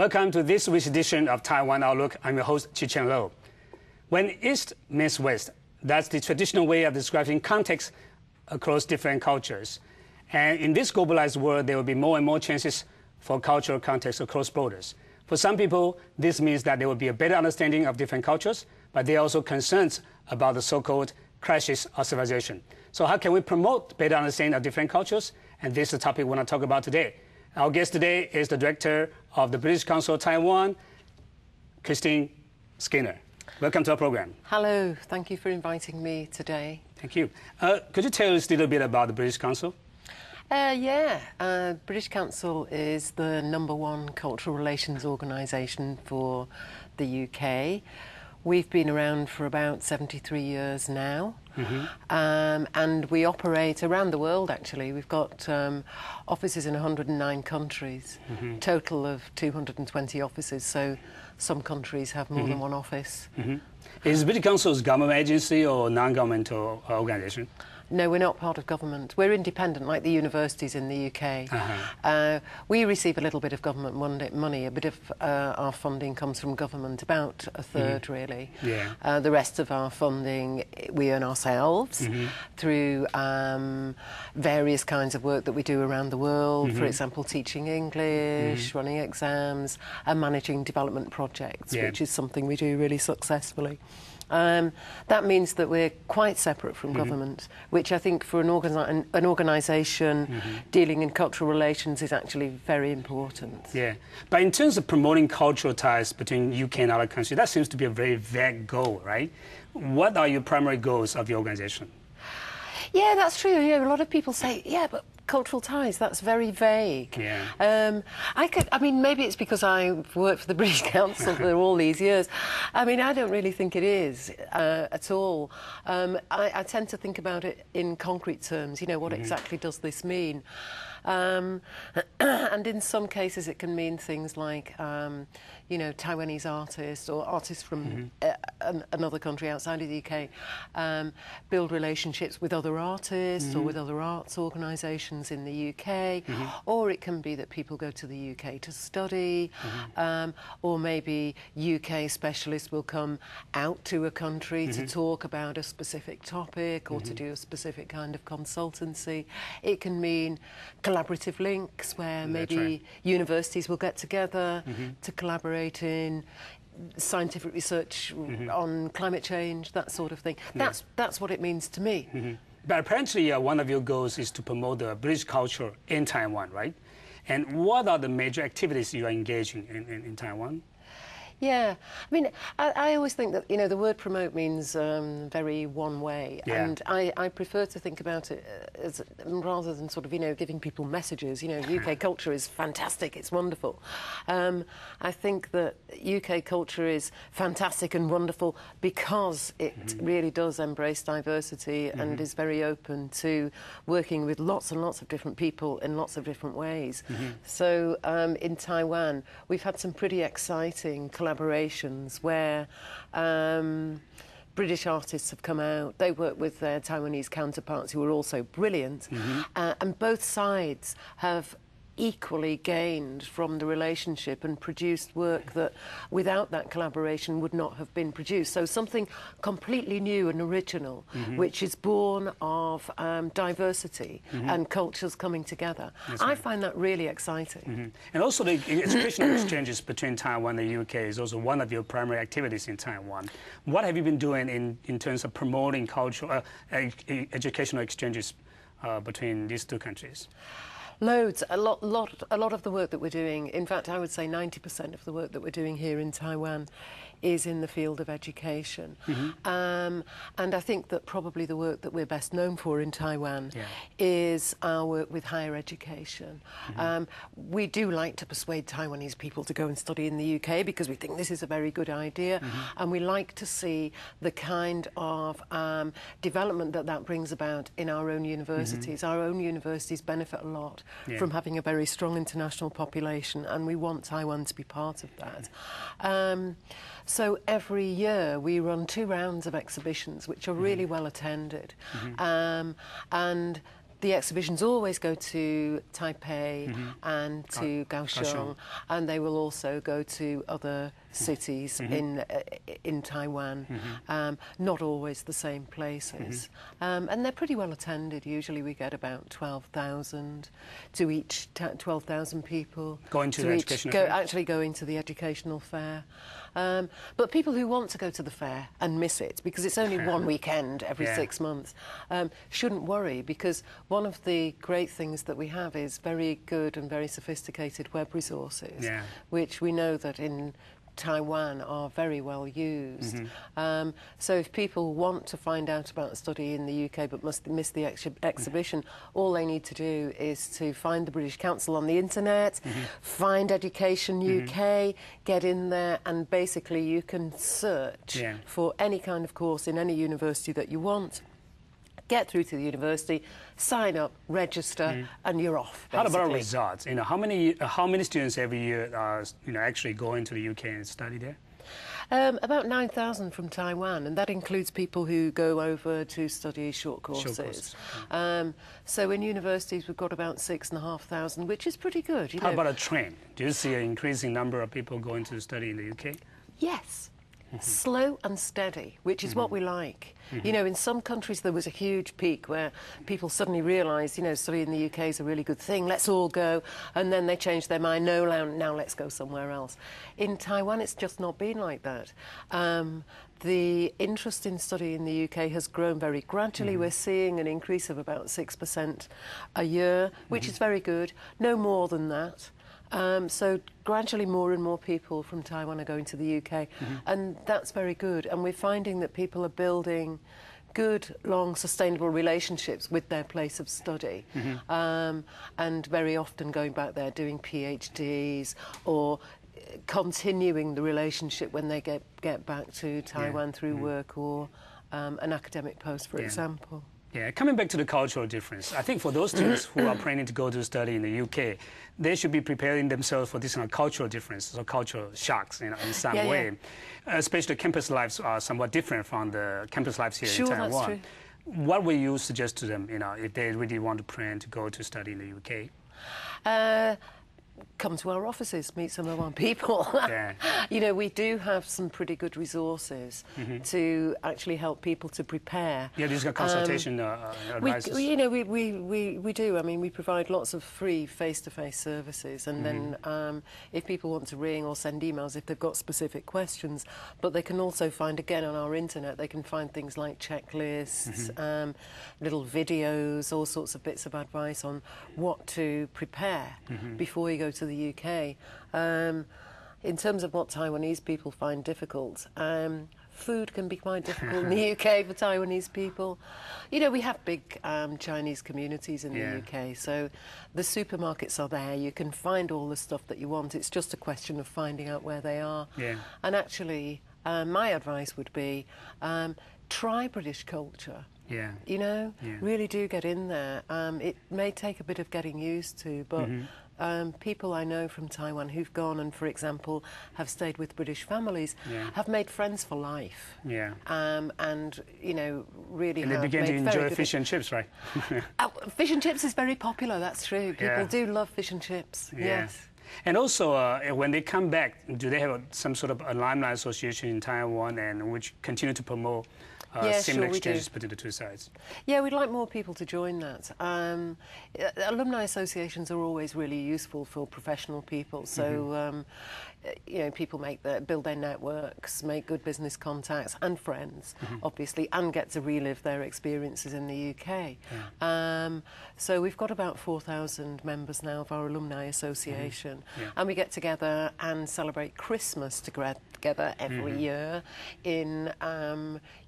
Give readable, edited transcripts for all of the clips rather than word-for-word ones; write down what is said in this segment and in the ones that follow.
Welcome to this week's edition of Taiwan Outlook. I'm your host, Chi-Chen Lo. When East meets West, that's the traditional way of describing context across different cultures. And in this globalized world, there will be more and more chances for cultural context across borders. For some people, this means that there will be a better understanding of different cultures, but there are also concerns about the so-called crashes of civilization. So how can we promote better understanding of different cultures? And this is the topic we want to talk about today. Our guest today is the director of the British Council of Taiwan, Christine Skinner. Welcome to our program. Hello, thank you for inviting me today. Thank you. Could you tell us a little bit about the British Council? British Council is the #1 cultural relations organisation for the UK. We've been around for about 73 years now, and we operate around the world, actually. We've got offices in 109 countries, total of 220 offices, so some countries have more than one office. Is the British Council a government agency or non-governmental organisation? No, we're not part of government. We're independent, like the universities in the UK. We receive a little bit of government money. A bit of our funding comes from government, about a third, really. Yeah. The rest of our funding we earn ourselves through various kinds of work that we do around the world. For example, teaching English, running exams, and managing development projects, which is something we do really successfully. That means that we're quite separate from government, which I think for an organisation dealing in cultural relations is actually very important. Yeah, but in terms of promoting cultural ties between UK and other countries, that seems to be a very vague goal, right? What are your primary goals of the organisation? Yeah, that's true. Yeah, a lot of people say, yeah, but cultural ties, that's very vague. Yeah. I mean, maybe it's because I've worked for the British Council for all these years. I mean, I don't really think it is at all. I tend to think about it in concrete terms, you know, what exactly does this mean? And in some cases it can mean things like, you know, Taiwanese artists or artists from another country outside of the UK build relationships with other artists or with other arts organisations in the UK, or it can be that people go to the UK to study, or maybe UK specialists will come out to a country to talk about a specific topic or to do a specific kind of consultancy. It can mean collaborative links where maybe universities will get together to collaborate in scientific research on climate change, that sort of thing. That's what it means to me. But apparently one of your goals is to promote the British culture in Taiwan, right? And what are the major activities you are engaging in Taiwan? Yeah, I mean, I always think that, you know, the word promote means very one way, and I prefer to think about it as rather than sort of, you know, giving people messages. You know, UK culture is fantastic, it's wonderful. I think that UK culture is fantastic and wonderful because it really does embrace diversity and is very open to working with lots and lots of different people in lots of different ways. So in Taiwan, we've had some pretty exciting collaborations where British artists have come out. They work with their Taiwanese counterparts who are also brilliant, and both sides have equally gained from the relationship and produced work that without that collaboration would not have been produced. So something completely new and original, which is born of diversity and cultures coming together. I find that really exciting. And also the educational exchanges between Taiwan and the UK is also one of your primary activities in Taiwan. What have you been doing in terms of promoting cultural educational exchanges between these two countries? Loads, a lot of the work that we're doing, in fact I would say 90% of the work that we're doing here in Taiwan is in the field of education. And I think that probably the work that we're best known for in Taiwan is our work with higher education. We do like to persuade Taiwanese people to go and study in the UK because we think this is a very good idea, and we like to see the kind of development that brings about in our own universities. Our own universities benefit a lot from having a very strong international population, and we want Taiwan to be part of that. So every year we run 2 rounds of exhibitions which are really well attended, and the exhibitions always go to Taipei and to Kaohsiung, and they will also go to other cities in Taiwan, not always the same places. And they're pretty well attended. Usually we get about 12,000 to each, 12,000 people. Going to the educational fair? Actually going to the educational fair. But people who want to go to the fair and miss it, because it's only one weekend every 6 months, shouldn't worry, because one of the great things that we have is very good and very sophisticated web resources, which we know that in Taiwan are very well used. So if people want to find out about a study in the UK but must miss the exhibition, all they need to do is to find the British Council on the internet, find Education UK, get in there, and basically you can search for any kind of course in any university that you want. Get through to the university, sign up, register, and you're off. Basically. How about results? You know, how many students every year are actually going to the UK and study there? About 9,000 from Taiwan, and that includes people who go over to study short courses. So in universities we've got about 6,500, which is pretty good. How about a trend? Do you see an increasing number of people going to study in the UK? Yes. Slow and steady, which is what we like. You know, in some countries there was a huge peak where people suddenly realised, you know, studying in the UK is a really good thing, let's all go, and then they changed their mind, no, now let's go somewhere else. In Taiwan it's just not been like that. The interest in study in the UK has grown very gradually. We're seeing an increase of about 6% a year, which is very good, no more than that. So gradually more and more people from Taiwan are going to the UK, and that's very good. And we're finding that people are building good, long, sustainable relationships with their place of study, and very often going back there doing PhDs or continuing the relationship when they get back to Taiwan through work or an academic post, for example. Yeah, coming back to the cultural difference, I think for those students who are planning to go to study in the UK, they should be preparing themselves for this cultural difference, or cultural shocks, in some way. Especially campus lives are somewhat different from the campus lives here in Taiwan. That's true. What would you suggest to them, if they really want to plan to go to study in the UK? Come to our offices, meet some of our people. You know, we do have some pretty good resources to actually help people to prepare. Yeah, these are consultation advices. We do. I mean, we provide lots of free face-to-face services, and then if people want to ring or send emails if they've got specific questions, but they can also find, again, on our internet, they can find things like checklists, little videos, all sorts of bits of advice on what to prepare before you go to the UK. In terms of what Taiwanese people find difficult, food can be quite difficult in the UK for Taiwanese people. You know, we have big Chinese communities in the UK, so the supermarkets are there. You can find all the stuff that you want. It's just a question of finding out where they are. And actually, my advice would be try British culture. You know, really do get in there. It may take a bit of getting used to, but people I know from Taiwan who've gone and, for example, have stayed with British families have made friends for life. And, you know, really and they begin to enjoy fish and chips, right? Fish and chips is very popular, that's true. People do love fish and chips, yes. And also, when they come back, do they have some sort of alumni association in Taiwan and which continue to promote similar exchanges between the two sides? Yeah, we'd like more people to join that. Alumni associations are always really useful for professional people. So, you know, people build their networks, make good business contacts and friends, obviously, and get to relive their experiences in the UK. So we've got about 4,000 members now of our Alumni Association, and we get together and celebrate Christmas together every year in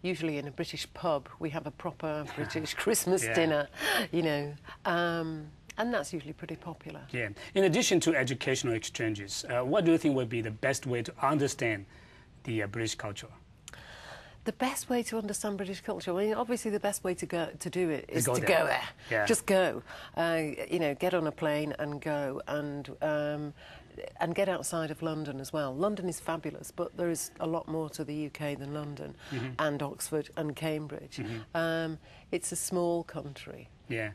usually in a British pub. We have a proper British Christmas dinner, you know. And that's usually pretty popular. In addition to educational exchanges, what do you think would be the best way to understand the British culture? The best way to understand British culture, I mean, obviously the best way to do it is to go there. Just go. You know, get on a plane and go, and and get outside of London as well. London is fabulous, but there is a lot more to the UK than London and Oxford and Cambridge. It's a small country,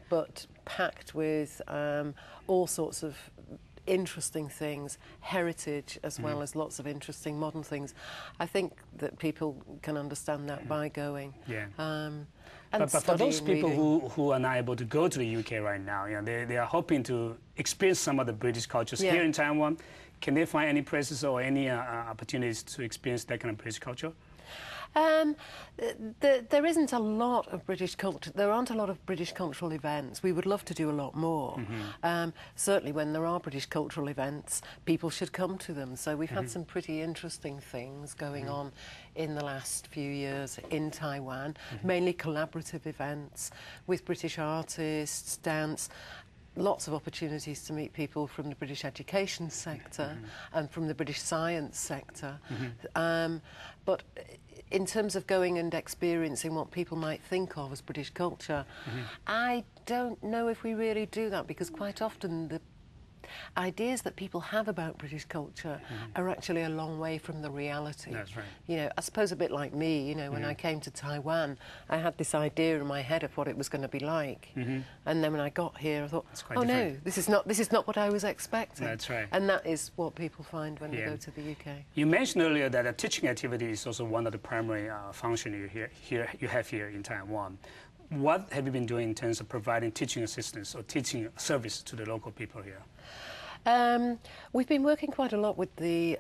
but packed with all sorts of interesting things, heritage as well as lots of interesting modern things. I think that people can understand that by going. But for those people who are not able to go to the UK right now, they are hoping to experience some of the British cultures here in Taiwan. Can they find any places or any opportunities to experience that kind of British culture? There isn't a lot of British culture. There aren't a lot of British cultural events. We would love to do a lot more. Certainly when there are British cultural events, people should come to them. So we've had some pretty interesting things going on in the last few years in Taiwan, mainly collaborative events with British artists, dance, lots of opportunities to meet people from the British education sector and from the British science sector. But in terms of going and experiencing what people might think of as British culture, I don't know if we really do that, because quite often the ideas that people have about British culture are actually a long way from the reality. That's right. You know, I suppose a bit like me, you know, when I came to Taiwan, I had this idea in my head of what it was going to be like. And then when I got here, I thought, oh no, this is not what I was expecting. That's right. And that is what people find when they go to the UK. You mentioned earlier that a teaching activity is also one of the primary functions you have here in Taiwan. What have you been doing in terms of providing teaching assistance or teaching service to the local people here? We've been working quite a lot with the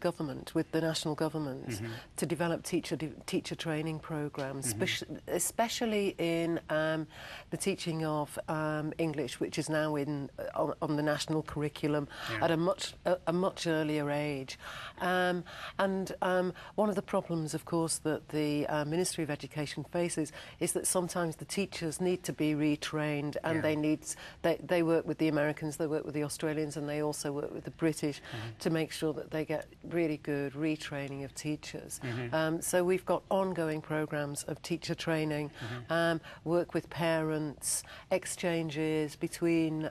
government, with the national government, to develop teacher training programs, especially in the teaching of English, which is now on the national curriculum at a much earlier age. And one of the problems, of course, that the Ministry of Education faces is that sometimes the teachers need to be retrained, and they work with the Americans, they work with the Australians, and they also work with the British to make sure that they get really good retraining of teachers. So we've got ongoing programs of teacher training, work with parents, exchanges between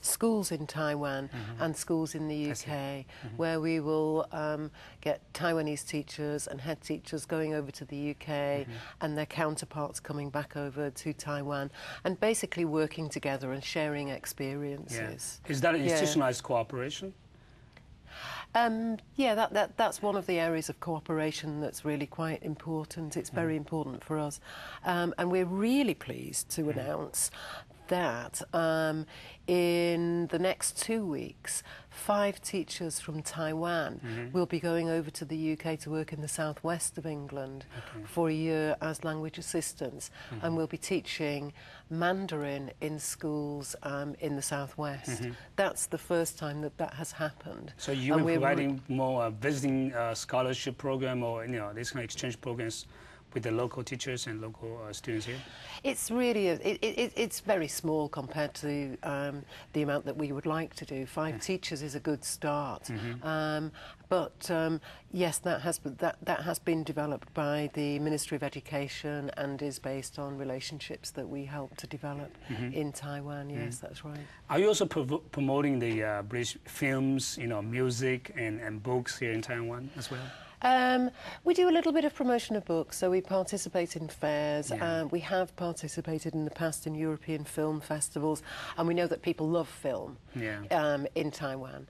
schools in Taiwan and schools in the UK, where we will get Taiwanese teachers and head teachers going over to the UK and their counterparts coming back over to Taiwan, and basically working together and sharing experiences. Is that institutionalized cooperation? That's one of the areas of cooperation that's really quite important. It's very important for us. And we're really pleased to announce that in the next 2 weeks, 5 teachers from Taiwan will be going over to the UK to work in the southwest of England for a year as language assistants, and will be teaching Mandarin in schools in the southwest. That's the first time that has happened. So you are providing more visiting scholarship program, or these kind of exchange programs with the local teachers and local students here? It's really, it's very small compared to the amount that we would like to do. 5 teachers is a good start. But yes, that has been developed by the Ministry of Education and is based on relationships that we help to develop in Taiwan. Yes, that's right. Are you also promoting the British films, music and books here in Taiwan as well? We do a little bit of promotion of books, so we participate in fairs. We have participated in the past in European film festivals, and we know that people love film in Taiwan.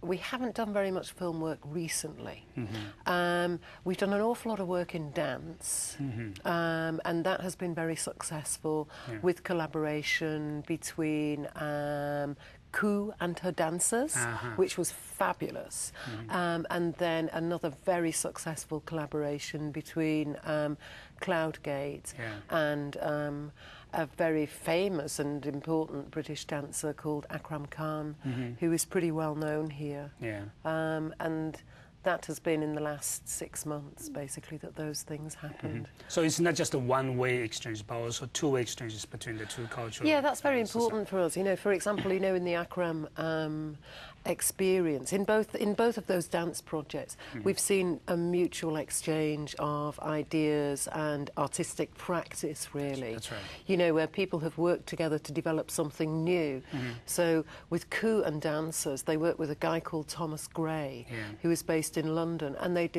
We haven't done very much film work recently. We've done an awful lot of work in dance, and that has been very successful with collaboration between Koo and her dancers, which was fabulous. And then another very successful collaboration between Cloudgate and a very famous and important British dancer called Akram Khan, who is pretty well known here. And that has been in the last 6 months, basically, that those things happened. So it's not just a one-way exchange, but also two-way exchanges between the two cultures. Yeah, that's very important for us. For example, in the Akram experience. In both of those dance projects, we've seen a mutual exchange of ideas and artistic practice, really. That's right. You know, where people have worked together to develop something new. So with Coup and Dancers, they worked with a guy called Thomas Gray, who is based in London, and they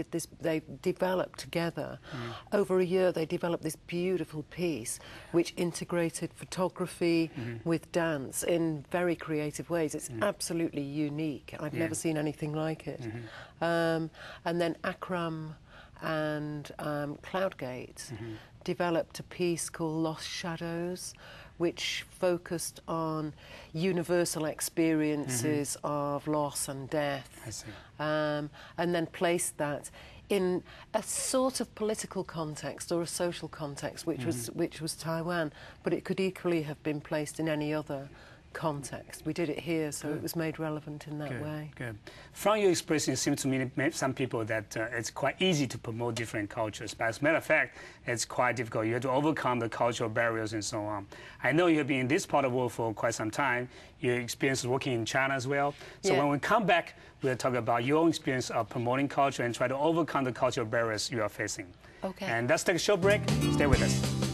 developed together. Over a year, they developed this beautiful piece which integrated photography with dance in very creative ways. It's absolutely unique. I've never seen anything like it. And then Akram and Cloudgate developed a piece called Lost Shadows, which focused on universal experiences of loss and death. I see. And then placed that in a sort of political context or a social context, which was Taiwan, but it could equally have been placed in any other context. We did it here, so it was made relevant in that way. Good. From your experience, it seems to me, some people, that it's quite easy to promote different cultures. But as a matter of fact, it's quite difficult. You have to overcome the cultural barriers and so on. I know you have been in this part of the world for quite some time. Your experience working in China as well. So when we come back, we'll talk about your experience of promoting culture and try to overcome the cultural barriers you are facing. Okay. And let's take a short break. Stay with us.